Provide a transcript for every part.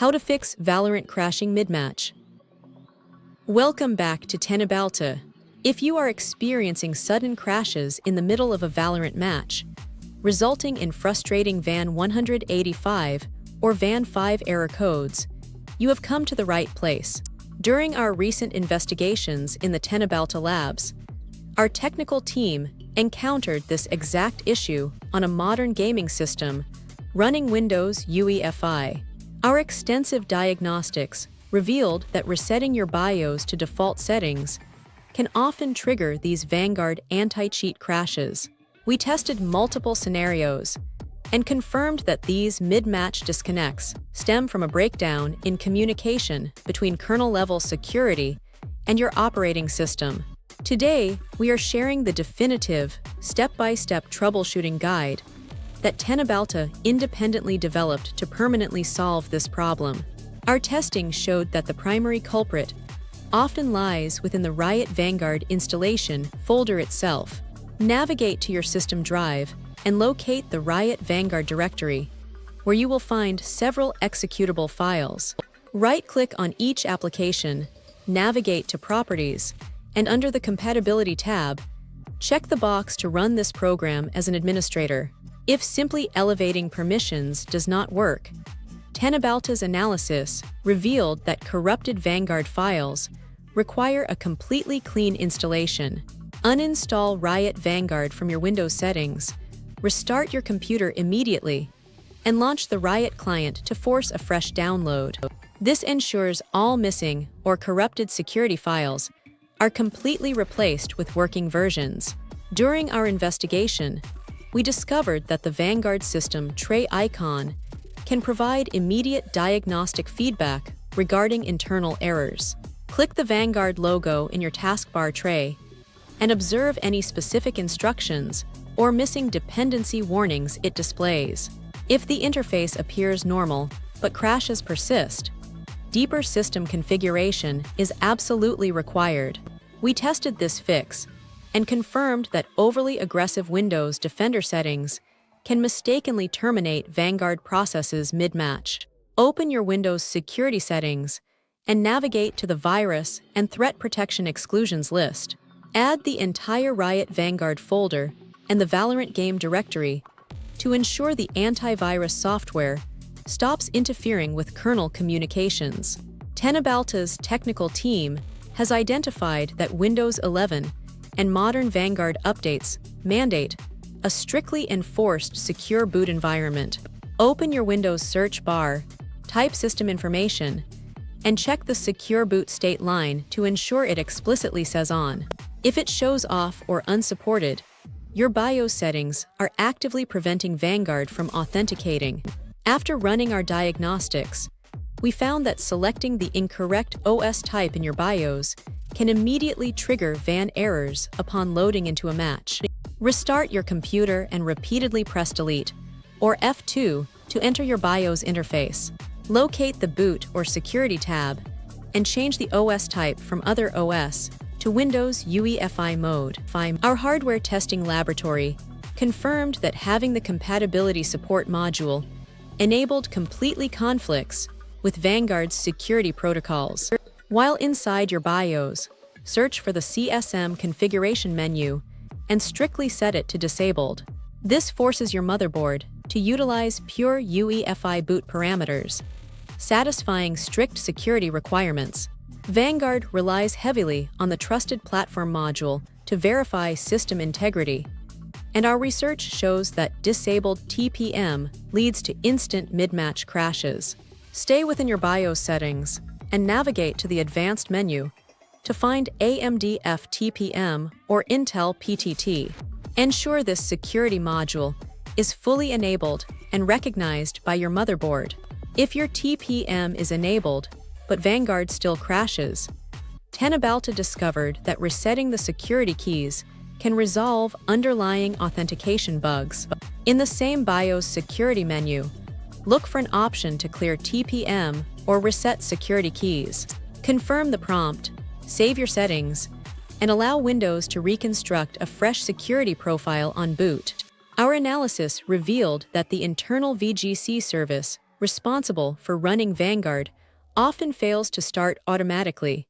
How to fix Valorant crashing mid-match. Welcome back to Teknobalta. If you are experiencing sudden crashes in the middle of a Valorant match, resulting in frustrating VAN 185 or VAN 5 error codes, you have come to the right place. During our recent investigations in the Teknobalta labs, our technical team encountered this exact issue on a modern gaming system running Windows UEFI. Our extensive diagnostics revealed that resetting your BIOS to default settings can often trigger these Vanguard anti-cheat crashes. We tested multiple scenarios and confirmed that these mid-match disconnects stem from a breakdown in communication between kernel-level security and your operating system. Today, we are sharing the definitive, step-by-step troubleshooting guide that Teknobalta independently developed to permanently solve this problem. Our testing showed that the primary culprit often lies within the Riot Vanguard installation folder itself. Navigate to your system drive and locate the Riot Vanguard directory, where you will find several executable files. Right-click on each application, navigate to Properties, and under the Compatibility tab, check the box to run this program as an administrator. If simply elevating permissions does not work, Teknobalta's analysis revealed that corrupted Vanguard files require a completely clean installation. Uninstall Riot Vanguard from your Windows settings, restart your computer immediately, and launch the Riot client to force a fresh download. This ensures all missing or corrupted security files are completely replaced with working versions. During our investigation, we discovered that the Vanguard system tray icon can provide immediate diagnostic feedback regarding internal errors. Click the Vanguard logo in your taskbar tray and observe any specific instructions or missing dependency warnings it displays. If the interface appears normal but crashes persist, deeper system configuration is absolutely required. We tested this fix and confirmed that overly aggressive Windows Defender settings can mistakenly terminate Vanguard processes mid-match. Open your Windows security settings and navigate to the Virus and Threat Protection Exclusions list. Add the entire Riot Vanguard folder and the Valorant game directory to ensure the antivirus software stops interfering with kernel communications. Teknobalta's technical team has identified that Windows 11 and modern Vanguard updates mandate a strictly enforced secure boot environment. Open your Windows search bar, type system information, and check the secure boot state line to ensure it explicitly says on. If it shows off or unsupported, your BIOS settings are actively preventing Vanguard from authenticating. After running our diagnostics, we found that selecting the incorrect OS type in your BIOS can immediately trigger VAN errors upon loading into a match. Restart your computer and repeatedly press Delete or F2 to enter your BIOS interface. Locate the Boot or Security tab and change the OS type from Other OS to Windows UEFI mode. Our hardware testing laboratory confirmed that having the Compatibility Support Module enabled completely conflicts with Vanguard's security protocols. While inside your BIOS, search for the CSM configuration menu and strictly set it to disabled. This forces your motherboard to utilize pure UEFI boot parameters, satisfying strict security requirements. Vanguard relies heavily on the Trusted Platform module to verify system integrity, and our research shows that disabled TPM leads to instant mid-match crashes. Stay within your BIOS settings and navigate to the Advanced menu to find AMD FTPM or Intel PTT. Ensure this security module is fully enabled and recognized by your motherboard. If your TPM is enabled, but Vanguard still crashes, Teknobalta discovered that resetting the security keys can resolve underlying authentication bugs. In the same BIOS security menu, look for an option to clear TPM or reset security keys. Confirm the prompt, save your settings, and allow Windows to reconstruct a fresh security profile on boot. Our analysis revealed that the internal VGC service responsible for running Vanguard, often fails to start automatically,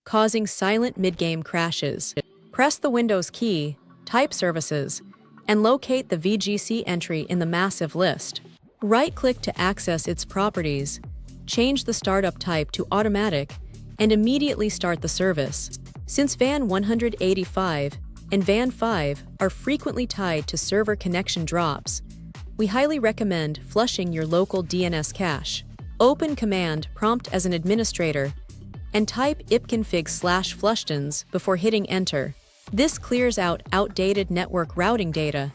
causing silent mid-game crashes. Press the Windows key, type Services, and locate the VGC entry in the massive list. Right-click to access its properties, change the startup type to Automatic, and immediately start the service. Since VAN 185 and VAN 5 are frequently tied to server connection drops, we highly recommend flushing your local DNS cache. Open Command Prompt as an administrator and type ipconfig/flushtons before hitting Enter. This clears out outdated network routing data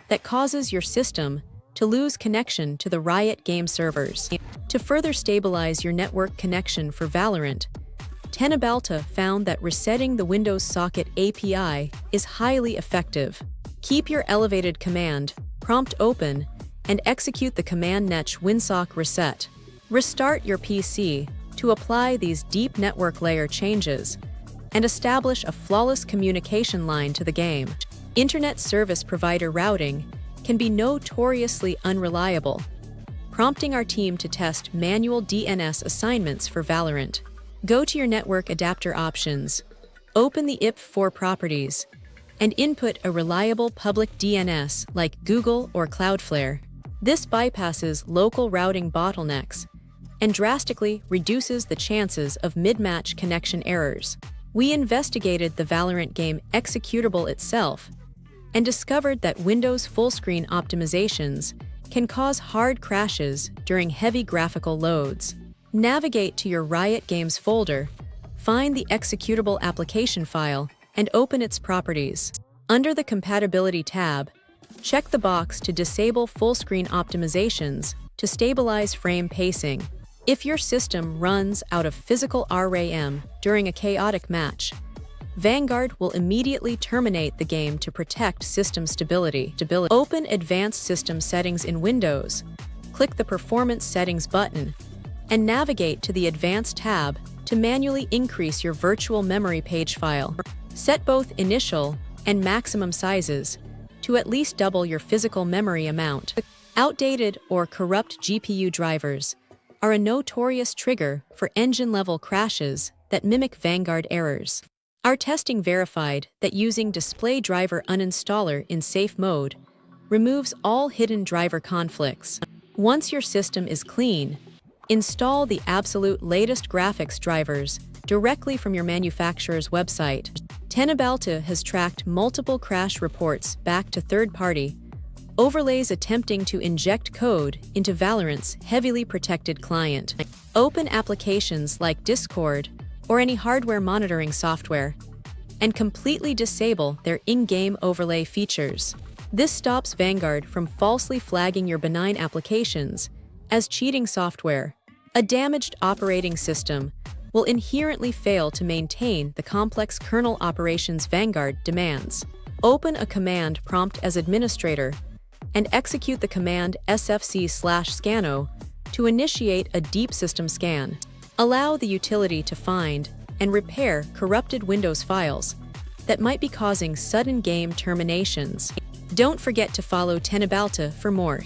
that causes your system to lose connection to the Riot game servers. To further stabilize your network connection for Valorant, Teknobalta found that resetting the Windows Socket API is highly effective. Keep your elevated command prompt open and execute the command netch winsock reset. Restart your PC to apply these deep network layer changes and establish a flawless communication line to the game. Internet service provider routing can be notoriously unreliable, prompting our team to test manual DNS assignments for Valorant. Go to your network adapter options, open the IPv4 properties, and input a reliable public DNS like Google or Cloudflare. This bypasses local routing bottlenecks and drastically reduces the chances of mid-match connection errors. We investigated the Valorant game executable itself and discovered that Windows full-screen optimizations can cause hard crashes during heavy graphical loads. Navigate to your Riot Games folder, find the executable application file, and open its properties. Under the Compatibility tab, check the box to disable full-screen optimizations to stabilize frame pacing. If your system runs out of physical RAM during a chaotic match, Vanguard will immediately terminate the game to protect system stability. Open Advanced System Settings in Windows, click the Performance Settings button, and navigate to the Advanced tab to manually increase your virtual memory page file. Set both initial and maximum sizes to at least double your physical memory amount. Outdated or corrupt GPU drivers are a notorious trigger for engine-level crashes that mimic Vanguard errors. Our testing verified that using Display Driver Uninstaller in safe mode removes all hidden driver conflicts. Once your system is clean, install the absolute latest graphics drivers directly from your manufacturer's website. Teknobalta has tracked multiple crash reports back to third-party overlays attempting to inject code into Valorant's heavily protected client. Open applications like Discord or any hardware monitoring software and completely disable their in-game overlay features. This stops Vanguard from falsely flagging your benign applications as cheating software. A damaged operating system will inherently fail to maintain the complex kernel operations Vanguard demands. Open a command prompt as administrator and execute the command sfc/scano to initiate a deep system scan. Allow the utility to find and repair corrupted Windows files that might be causing sudden game terminations. Don't forget to follow Teknobalta for more.